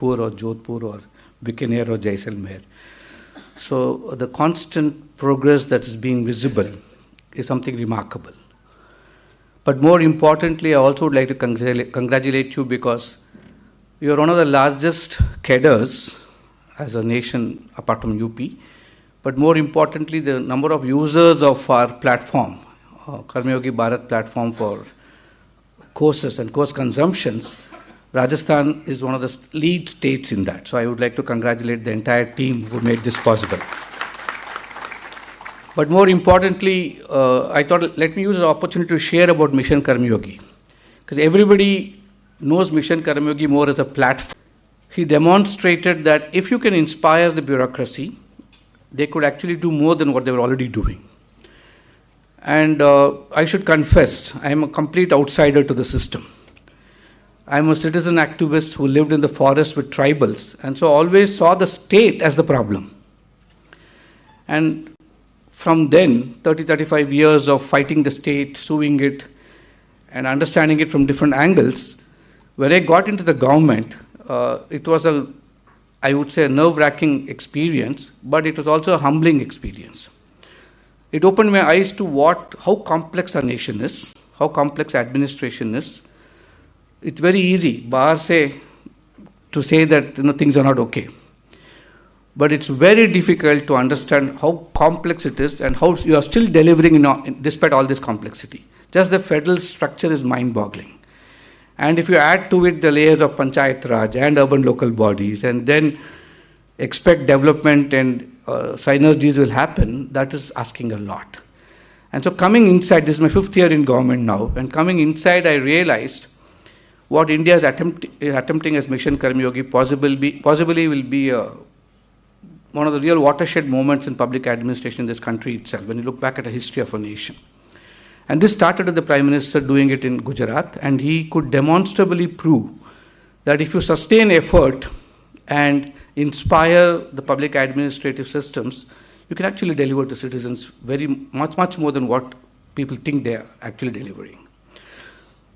or Jodhpur or Bikaner or Jaisalmer. So the constant progress that is being visible is something remarkable. But more importantly, I also would like to congratulate you because you are one of the largest cadres as a nation apart from UP. But more importantly, the number of users of our platform, Karmayogi Bharat platform for courses and course consumptions, Rajasthan is one of the lead states in that. So I would like to congratulate the entire team who made this possible. But more importantly, I thought let me use the opportunity to share about Mission Karmayogi. Because everybody knows Mission Karmayogi more as a platform. He demonstrated that if you can inspire the bureaucracy, they could actually do more than what they were already doing. And I should confess, I am a complete outsider to the system. I am a citizen activist who lived in the forest with tribals, and so always saw the state as the problem. And from then, 35 years of fighting the state, suing it, and understanding it from different angles, when I got into the government, it was I would say, a nerve-wracking experience, but it was also a humbling experience. It opened my eyes to how complex our nation is, how complex administration is. It's very easy, to say that things are not okay. But it's very difficult to understand how complex it is and how you are still delivering despite all this complexity. Just the federal structure is mind-boggling. And if you add to it the layers of Panchayat Raj and urban local bodies and then expect development and synergies will happen, that is asking a lot. And so coming inside, this is my 5th year in government now, and coming inside I realized what India is attempting as Mission Karmayogi possibly will be one of the real watershed moments in public administration in this country itself, when you look back at the history of a nation. And this started with the Prime Minister doing it in Gujarat, and he could demonstrably prove that if you sustain effort and inspire the public administrative systems, you can actually deliver to citizens very much more than what people think they are actually delivering.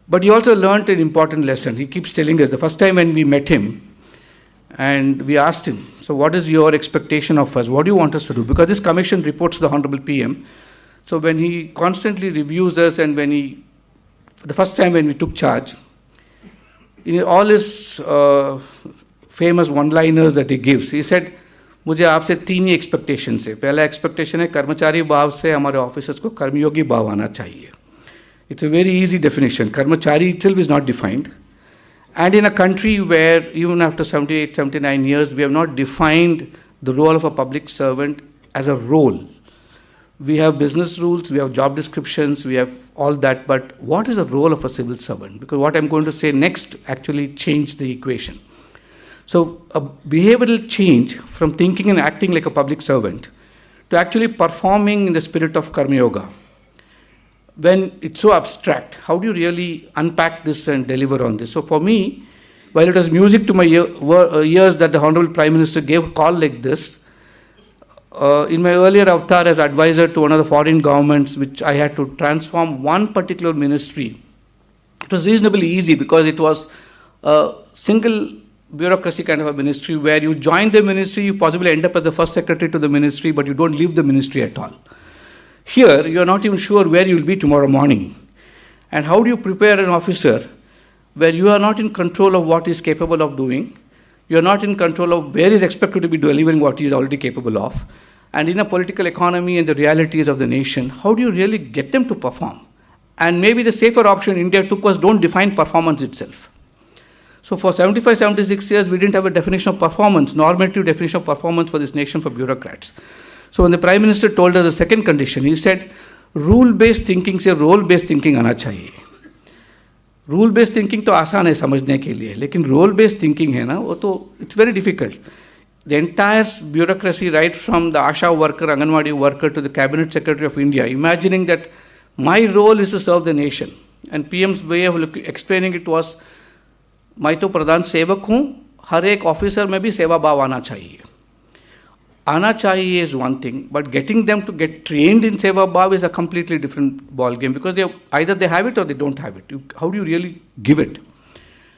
But he also learned an important lesson. He keeps telling us, the first time when we met him, and we asked him, so what is your expectation of us? What do you want us to do? Because this commission reports to the Honorable PM. So when he constantly reviews us, and the first time when we took charge, in all his famous one-liners that he gives, he said, मुझे आपसे 3 ही expectations है. पहला expectation है कर्मचारी भाव से हमारे officers को कर्मयोगी भाव आना चाहिए. It's a very easy definition. Karmachari itself is not defined. And in a country where even after 78, 79 years, we have not defined the role of a public servant as a role. We have business rules, we have job descriptions, we have all that, but what is the role of a civil servant? Because what I'm going to say next actually changed the equation. So a behavioral change from thinking and acting like a public servant to actually performing in the spirit of Karma Yoga. When it's so abstract, how do you really unpack this and deliver on this? So for me, while it was music to my ears that the Honorable Prime Minister gave a call like this, in my earlier avatar as advisor to one of the foreign governments, which I had to transform one particular ministry, it was reasonably easy because it was a single bureaucracy kind of a ministry where you join the ministry, you possibly end up as the first secretary to the ministry, but you don't leave the ministry at all. Here, you are not even sure where you will be tomorrow morning. And how do you prepare an officer where you are not in control of what he is capable of doing, you are not in control of where he is expected to be delivering what he is already capable of, and in a political economy and the realities of the nation, how do you really get them to perform? And maybe the safer option India took was don't define performance itself. So for 75, 76 years, we didn't have a definition of performance, normative definition of performance for this nation for bureaucrats. So when the Prime Minister told us the second condition, he said, rule-based thinking से role-based thinking आना चाहिए. Rule-based thinking तो आसान है समझने के लिए, लेकिन role-based thinking है ना, वो तो it's very difficult. The entire bureaucracy, right from the ASHA worker, Anganwadi worker to the Cabinet Secretary of India, imagining that my role is to serve the nation. And PM's way of explaining it was, मैं तो प्रधान सेवक हूँ, हर एक officer में भी सेवा भाव आना चाहिए. Ana chahiye is one thing, but getting them to get trained in Seva Bhav is a completely different ball game because either they have it or they don't have it. How do you really give it?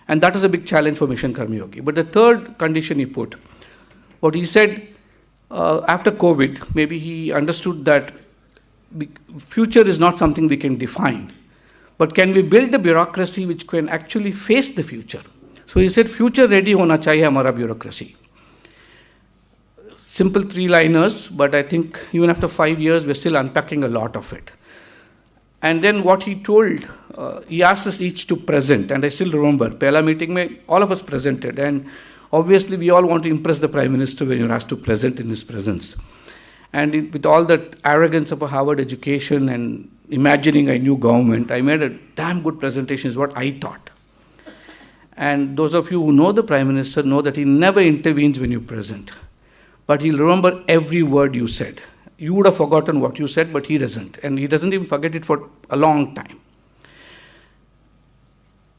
And that was a big challenge for Mission Karmayogi. But the third condition he put, what he said, after COVID, maybe he understood that future is not something we can define, but can we build a bureaucracy which can actually face the future? So he said, future ready hona chahiye hamara bureaucracy. Simple three-liners, but I think even after 5 years, we're still unpacking a lot of it. And then what he told, he asked us each to present, and I still remember, Pehla meeting mein, all of us presented, and obviously we all want to impress the Prime Minister when you're asked to present in his presence. And with all that arrogance of a Harvard education and imagining a new government, I made a damn good presentation is what I thought. And those of you who know the Prime Minister know that he never intervenes when you present. But he'll remember every word you said. You would have forgotten what you said, but he doesn't. And he doesn't even forget it for a long time.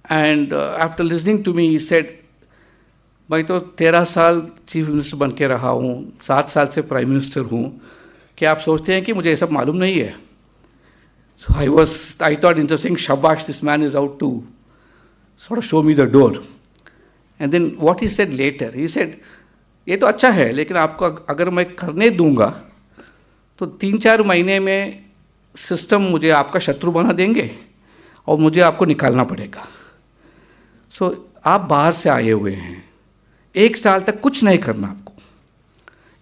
And after listening to me, he said, मैं तो 13 साल chief minister बन के रहा हूँ, 7 साल से prime minister हूँ, क्या आप सोचते हैं कि मुझे ये सब मालूम नहीं है? So I thought instead of saying, Shabash, this man is out to sort of show me the door. And then what he said later, he said, ये तो अच्छा है, लेकिन आपको अगर मैं करने दूंगा, तो 3-4 महीने में सिस्टम मुझे आपका शत्रु बना देंगे और मुझे आपको निकालना पड़ेगा. So आप बाहर से आए हुए हैं, 1 साल तक कुछ नहीं करना आपको.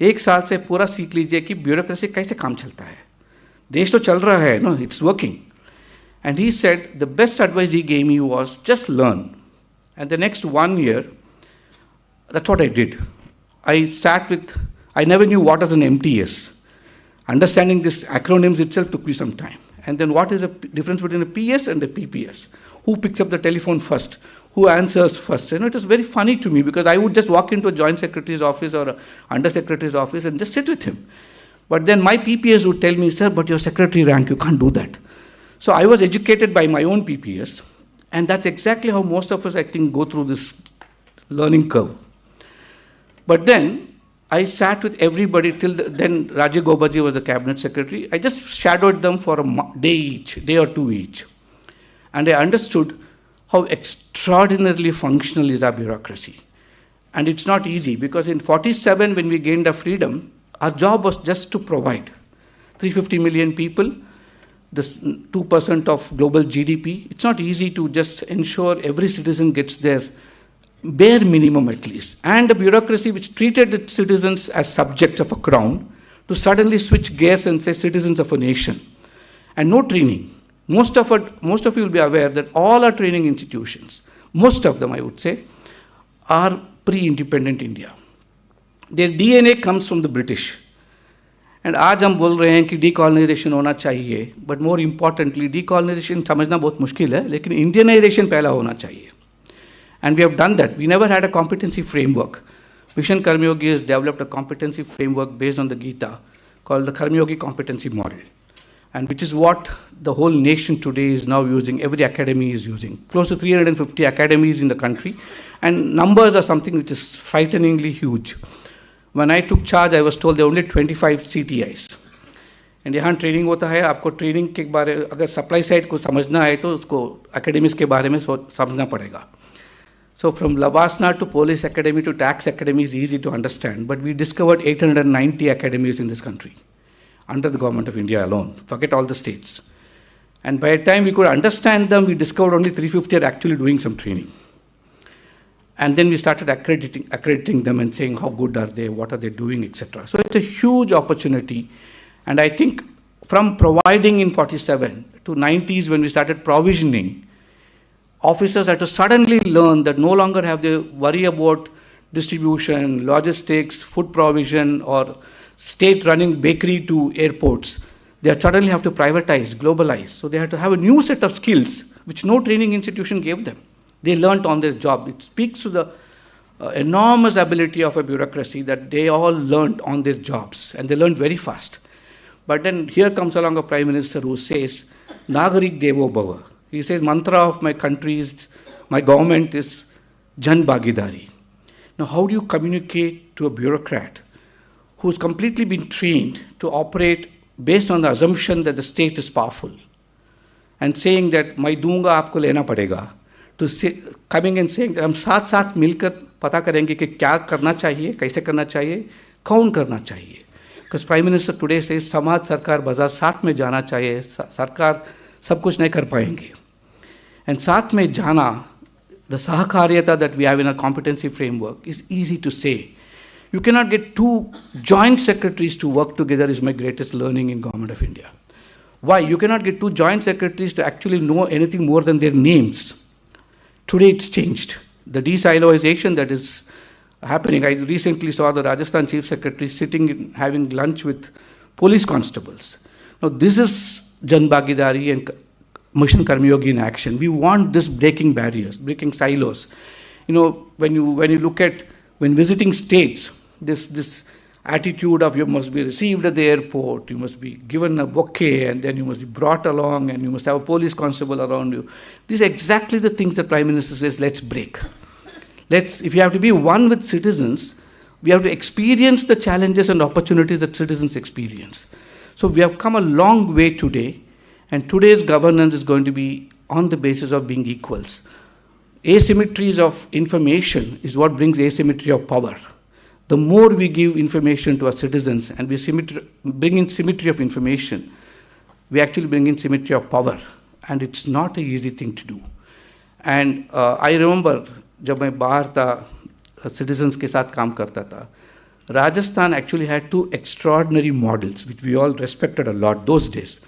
1 साल से पूरा सीख लीजिए कि ब्यूरोक्रेसी कैसे काम चलता है. देश तो चल रहा है, no, it's working. And he said the best advice he gave me was just learn. And the next 1 year, that's what I did. I never knew what was an MTS. Understanding these acronyms itself took me some time. And then what is the difference between a PS and a PPS? Who picks up the telephone first? Who answers first? You know, it was very funny to me because I would just walk into a joint secretary's office or an under secretary's office and just sit with him. But then my PPS would tell me, sir, but your secretary rank, you can't do that. So I was educated by my own PPS, and that's exactly how most of us, I think, go through this learning curve. But then I sat with everybody till then Rajiv Gobaji was the cabinet secretary. I just shadowed them for a day or two each. And I understood how extraordinarily functional is our bureaucracy. And it's not easy because in 47, when we gained our freedom, our job was just to provide 350 million people, this 2% of global GDP. It's not easy to just ensure every citizen gets their bare minimum at least. And a bureaucracy which treated its citizens as subjects of a crown to suddenly switch gears and say citizens of a nation. And no training. Most of you will be aware that all our training institutions, most of them I would say, are pre-independent India. Their DNA comes from the British. And आज हम बोल रहे हैं कि decolonization होना चाहिए, but more importantly, decolonization समझना बहुत मुश्किल है, लेकिन Indianization पहला होना चाहिए. And we have done that. We never had a competency framework. Mission Karmayogi has developed a competency framework based on the Gita called the Karmayogi Competency Model, and which is what the whole nation today is now using, every academy is using. Close to 350 academies in the country, and numbers are something which is frighteningly huge. When I took charge, I was told there are only 25 CTIs. And यहाँ training होता है, आपको training के बारे अगर supply side को समझना है तो उसको एकेडमीज के बारे में समझना पड़ेगा. So from Lavasna to Police Academy to Tax Academy is easy to understand, but we discovered 890 academies in this country under the government of India alone. Forget all the states. And by the time we could understand them, we discovered only 350 are actually doing some training. And then we started accrediting them and saying how good are they, what are they doing, etc. So it's a huge opportunity. And I think from providing in 47 to 90s when we started provisioning, officers had to suddenly learn that no longer have they worry about distribution, logistics, food provision, or state running bakery to airports. They suddenly have to privatize, globalize. So they had to have a new set of skills which no training institution gave them. They learnt on their job. It speaks to the enormous ability of a bureaucracy that they all learnt on their jobs, and they learned very fast. But then here comes along a prime minister who says, Nagarik Devo Bhava. He says, mantra of my country is, my government is Jan Bhagidari. Now, how do you communicate to a bureaucrat who's completely been trained to operate based on the assumption that the state is powerful and saying that, मैं दूंगा आपको लेना पड़ेगा, to say, coming and saying that हम साथ साथ मिलकर पता करेंगे कि क्या करना चाहिए, कैसे करना चाहिए, कौन करना चाहिए. Because Prime Minister today says समाज सरकार बाजार साथ में जाना चाहिए, सरकार सब कुछ नहीं कर पाएंगे. And साथ में जाना, the sahakariyata that we have in our competency framework is easy to say. You cannot get two joint secretaries to work together is my greatest learning in Government of India. Why? You cannot get two joint secretaries to actually know anything more than their names. Today it's changed. The de-siloization that is happening. I recently saw the Rajasthan Chief Secretary sitting having lunch with police constables. Now this is Jan Bhagidari and Mission Karmayogi in action. We want this breaking barriers, breaking silos. When you look at, when visiting states, this attitude of you must be received at the airport, you must be given a bouquet, and then you must be brought along, and you must have a police constable around you. These are exactly the things the Prime Minister says, let's break. If you have to be one with citizens, we have to experience the challenges and opportunities that citizens experience. So we have come a long way today, and today's governance is going to be on the basis of being equals. Asymmetries of information is what brings asymmetry of power. The more we give information to our citizens and we bring in symmetry of information, we actually bring in symmetry of power. And it's not an easy thing to do. And I remember, जब मैं बाहर था, citizens के साथ काम करता था, Rajasthan actually had two extraordinary models, which we all respected a lot those days.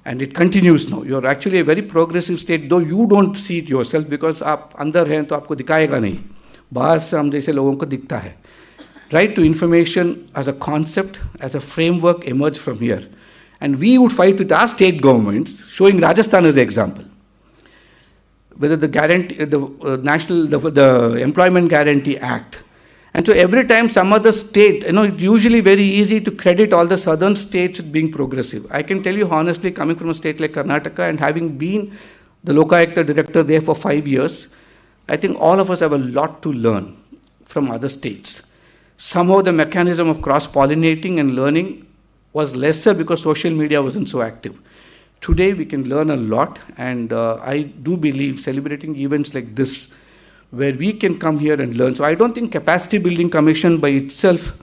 And it continues now. You're actually a very progressive state, though you don't see it yourself because आप अंदर हैं तो आपको दिखाएगा नहीं. बाहर से हम जैसे लोगों को दिखता है. Right to information as a concept, as a framework emerged from here. And we would fight with our state governments, showing Rajasthan as an example. Whether the Employment Guarantee Act. And so every time some other state, it's usually very easy to credit all the southern states with being progressive. I can tell you honestly, coming from a state like Karnataka and having been the Lokayukta director there for 5 years, I think all of us have a lot to learn from other states. Somehow the mechanism of cross-pollinating and learning was lesser because social media wasn't so active. Today we can learn a lot, and I do believe celebrating events like this where we can come here and learn. So I don't think capacity building commission by itself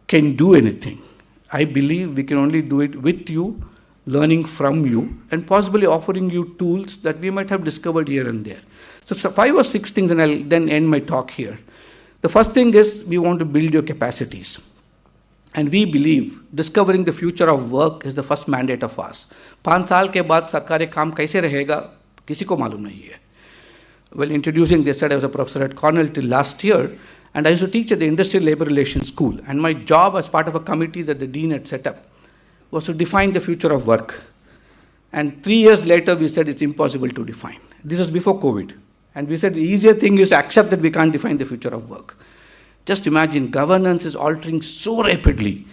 can do anything. I believe we can only do it with you, learning from you, and possibly offering you tools that we might have discovered here and there. So 5 or 6 things, and I'll then end my talk here. The first thing is we want to build your capacities. And we believe discovering the future of work is the first mandate of ours. 5 साल के बाद सरकारी काम कैसे रहेगा किसी को मालूम नहीं है. Well, introducing this, I was a professor at Cornell till last year, and I used to teach at the Industrial Labor Relations School. And my job as part of a committee that the dean had set up was to define the future of work. And 3 years later, we said it's impossible to define. This was before COVID. And we said the easier thing is to accept that we can't define the future of work. Just imagine, governance is altering so rapidly.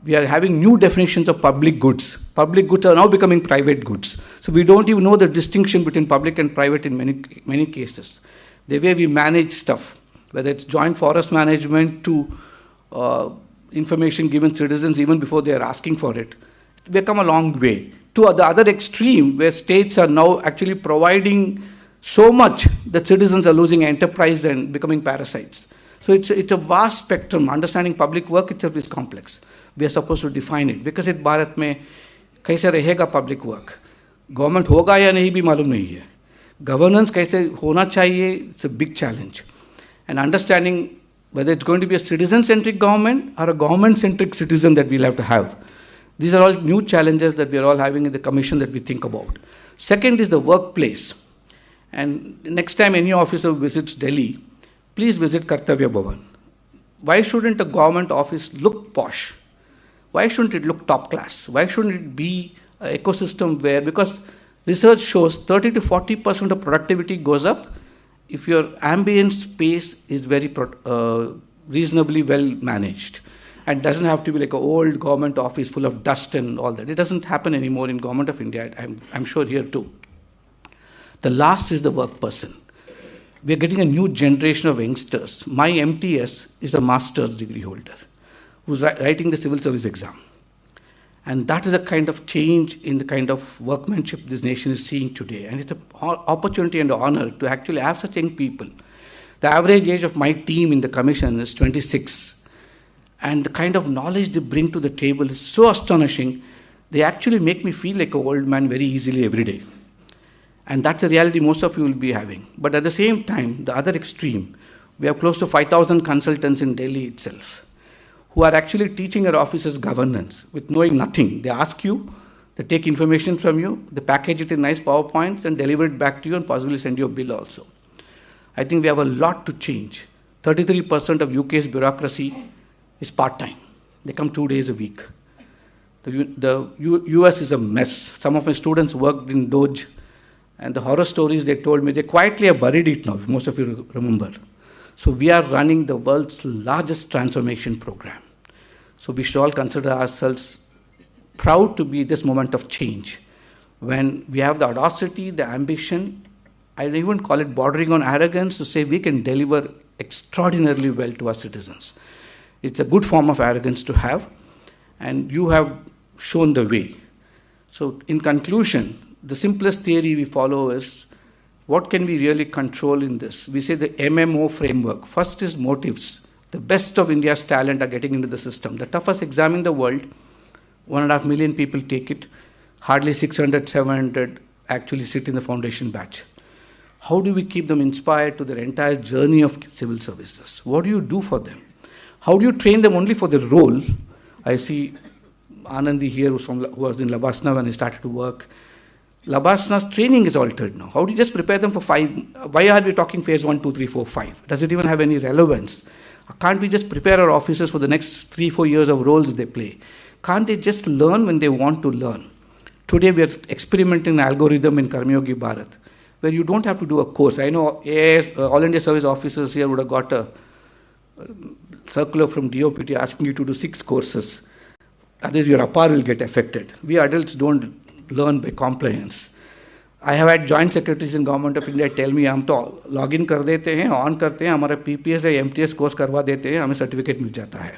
We are having new definitions of public goods. Public goods are now becoming private goods. So we don't even know the distinction between public and private in many cases. The way we manage stuff, whether it's joint forest management to information given citizens even before they are asking for it, we've come a long way. To the other extreme, where states are now actually providing so much that citizens are losing enterprise and becoming parasites. So it's a vast spectrum. Understanding public work itself is complex. We are supposed to define it. Because in Bharat में कैसे रहेगा public work? Government होगा या नहीं भी मालूम नहीं है. Governance कैसे होना चाहिए? It's a big challenge. And understanding whether it's going to be a citizen-centric government or a government-centric citizen that we'll have to have. These are all new challenges that we are all having in the commission that we think about. Second is the workplace. And next time any officer visits Delhi, please visit Kartavya Bhavan. Why shouldn't a government office look posh? Why shouldn't it look top class? Why shouldn't it be an ecosystem where, because research shows 30 to 40% of productivity goes up if your ambient space is very reasonably well managed. And doesn't have to be like an old government office full of dust and all that. It doesn't happen anymore in Government of India. I'm sure here too. The last is the work person. We are getting a new generation of youngsters. My MTS is a master's degree holder who's writing the civil service exam. And that is a kind of change in the kind of workmanship this nation is seeing today. And it's an opportunity and an honor to actually have such young people. The average age of my team in the commission is 26. And the kind of knowledge they bring to the table is so astonishing. They actually make me feel like an old man very easily every day. And that's a reality most of you will be having. But at the same time, the other extreme, we have close to 5,000 consultants in Delhi itself, who are actually teaching our officers governance with knowing nothing. They ask you, they take information from you, they package it in nice PowerPoints and deliver it back to you and possibly send you a bill also. I think we have a lot to change. 33% of UK's bureaucracy is part-time. They come 2 days a week. The US is a mess. Some of my students worked in Doge, and the horror stories they told me, they quietly have buried it now, if most of you remember. So we are running the world's largest transformation program. So we should all consider ourselves proud to be this moment of change, when we have the audacity, the ambition, I even call it bordering on arrogance, to say we can deliver extraordinarily well to our citizens. It's a good form of arrogance to have, and you have shown the way. So in conclusion, the simplest theory we follow is, what can we really control in this? We say the MMO framework. First is motives. The best of India's talent are getting into the system. The toughest exam in the world, 1.5 million people take it. Hardly 600, 700 actually sit in the foundation batch. How do we keep them inspired to their entire journey of civil services? What do you do for them? How do you train them only for the role? I see Anandi here, who was in Labasna when he started to work. Labasna's training is altered now. How do you just prepare them for 5? Why are we talking phase 1, 2, 3, 4, 5? Does it even have any relevance? Can't we just prepare our officers for the next 3-4 years of roles they play? Can't they just learn when they want to learn? Today we are experimenting an algorithm in Karmayogi Bharat, where you don't have to do a course. I know AIS, All India Service Officers here would have got a circular from DOPT asking you to do 6 courses. Otherwise your APAR will get affected. We adults don't learn by compliance. I have had joint secretaries in Government of India tell me, हम तो login कर देते हैं, on करते हैं, हमारा PPS या MTS course करवा देते हैं, हमें certificate मिल जाता है.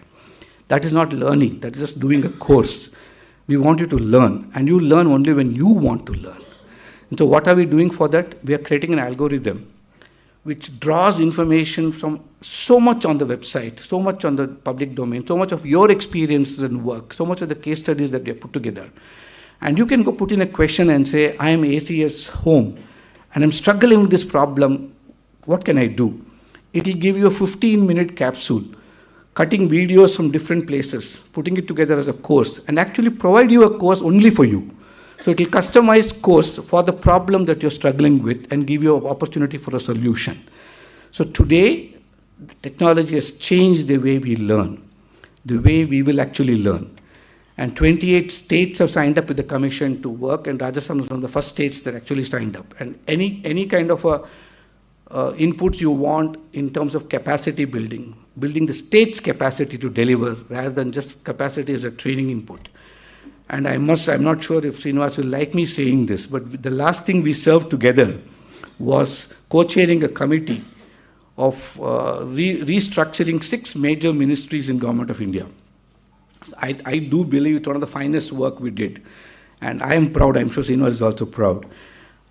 That is not learning. That is just doing a course. We want you to learn, and you learn only when you want to learn. And so what are we doing for that? We are creating an algorithm which draws information from so much on the website, so much on the public domain, so much of your experiences and work, so much of the case studies that we have put together. And you can go put in a question and say, I am ACS home, and I'm struggling with this problem. What can I do? It will give you a 15-minute capsule, cutting videos from different places, putting it together as a course, and actually provide you a course only for you. So it will customize course for the problem that you're struggling with and give you an opportunity for a solution. So today, the technology has changed the way we learn, the way we will actually learn. And 28 states have signed up with the commission to work, and Rajasthan was one of the first states that actually signed up. And any kind of inputs you want in terms of capacity building the state's capacity to deliver rather than just capacity as a training input. And I'm not sure if Srinivas will like me saying this, but the last thing we served together was co-chairing a committee of restructuring 6 major ministries in Government of India. I do believe it's one of the finest work we did. And I am proud, I'm sure Srinivas is also proud.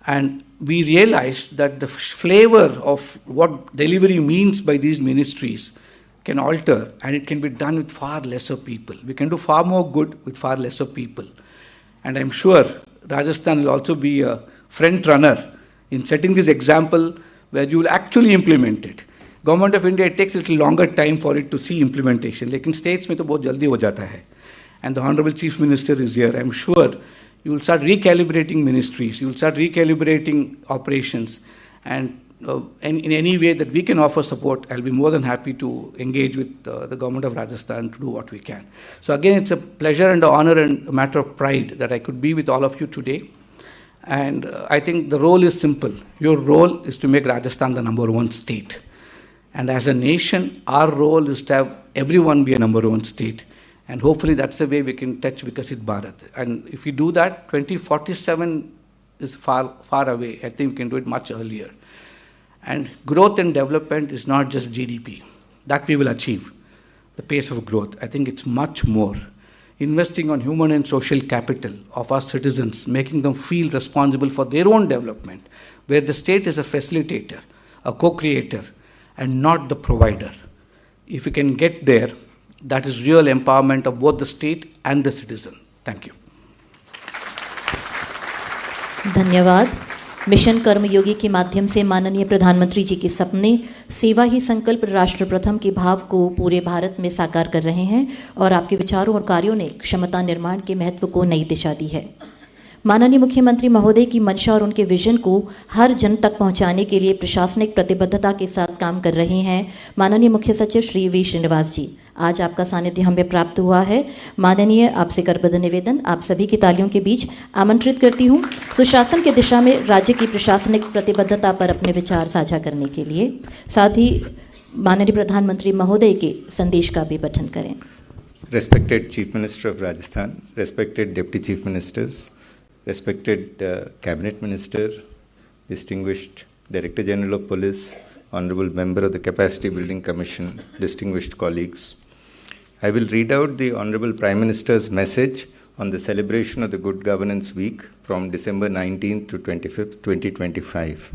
And we realized that the flavor of what delivery means by these ministries can alter, and it can be done with far lesser people. We can do far more good with far lesser people. And I'm sure Rajasthan will also be a front runner in setting this example where you will actually implement it. Government of India, it takes a little longer time for it to see implementation. Lekin states mein to bahut jaldi ho jata hai. And the Honorable Chief Minister is here. I'm sure you will start recalibrating ministries. You will start recalibrating operations. And in any way that we can offer support, I'll be more than happy to engage with the Government of Rajasthan to do what we can. So again, it's a pleasure and an honor and a matter of pride that I could be with all of you today. And I think the role is simple. Your role is to make Rajasthan the #1 state. And as a nation, our role is to have everyone be a #1 state. And hopefully that's the way we can touch Vikasit Bharat. And if we do that, 2047 is far, far away. I think we can do it much earlier. And growth and development is not just GDP. That we will achieve, the pace of growth. I think it's much more. investing on human and social capital of our citizens, making them feel responsible for their own development, where the state is a facilitator, a co-creator, and not the provider. If we can get there, that is real empowerment of both the state and the citizen. Thank you. धन्यवाद. Mission कर्मयोगी के माध्यम से माननीय प्रधानमंत्री जी के सपने सेवा ही संकल्प राष्ट्र प्रथम के भाव को पूरे भारत में साकार कर रहे हैं और आपके विचारों और कार्यों ने क्षमता निर्माण के महत्व को नई दिशा दी है. माननीय मुख्यमंत्री महोदय की मंशा और उनके विजन को हर जन तक पहुंचाने के लिए प्रशासनिक प्रतिबद्धता के साथ काम कर रहे हैं. माननीय मुख्य सचिव श्री वी श्रीनिवास जी, आज आपका सानिध्य हमें प्राप्त हुआ है. माननीय, आपसे करबद्ध निवेदन, आप सभी की तालियों के बीच आमंत्रित करती हूं सुशासन की दिशा में राज्य की प्रशासनिक प्रतिबद्धता पर अपने विचार साझा करने के लिए. साथ ही माननीय प्रधानमंत्री महोदय के संदेश का भी पठन करें. Respected Chief Minister of Rajasthan, respected Deputy Chief Ministers, respected Cabinet Minister, distinguished Director General of Police, Honorable Member of the Capacity Building Commission, distinguished colleagues. I will read out the Honorable Prime Minister's message on the celebration of the Good Governance Week from December 19th to 25th, 2025.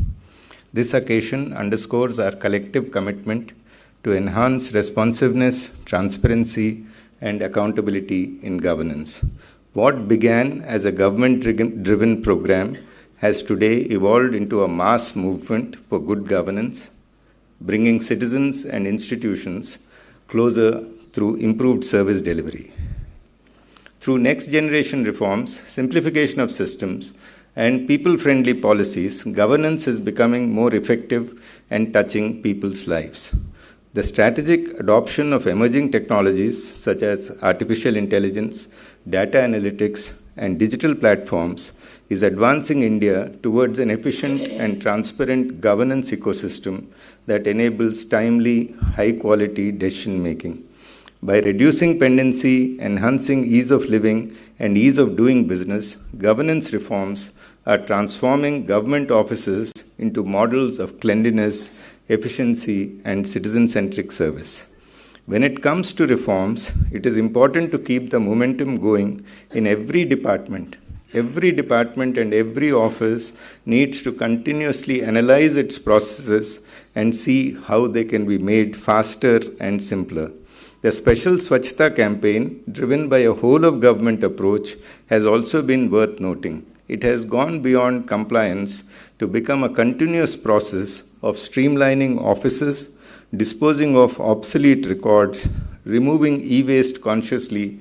This occasion underscores our collective commitment to enhance responsiveness, transparency, and accountability in governance. What began as a government-driven program has today evolved into a mass movement for good governance, bringing citizens and institutions closer through improved service delivery. Through next-generation reforms, simplification of systems, and people-friendly policies, governance is becoming more effective and touching people's lives. The strategic adoption of emerging technologies such as artificial intelligence, data analytics, and digital platforms is advancing India towards an efficient and transparent governance ecosystem that enables timely, high-quality decision-making. By reducing pendency, enhancing ease of living, and ease of doing business, governance reforms are transforming government offices into models of cleanliness, efficiency, and citizen-centric service. When it comes to reforms, it is important to keep the momentum going in every department. Every department and every office needs to continuously analyze its processes and see how they can be made faster and simpler. The special Swachhta campaign, driven by a whole-of-government approach, has also been worth noting. It has gone beyond compliance to become a continuous process of streamlining offices, disposing of obsolete records, removing e-waste consciously,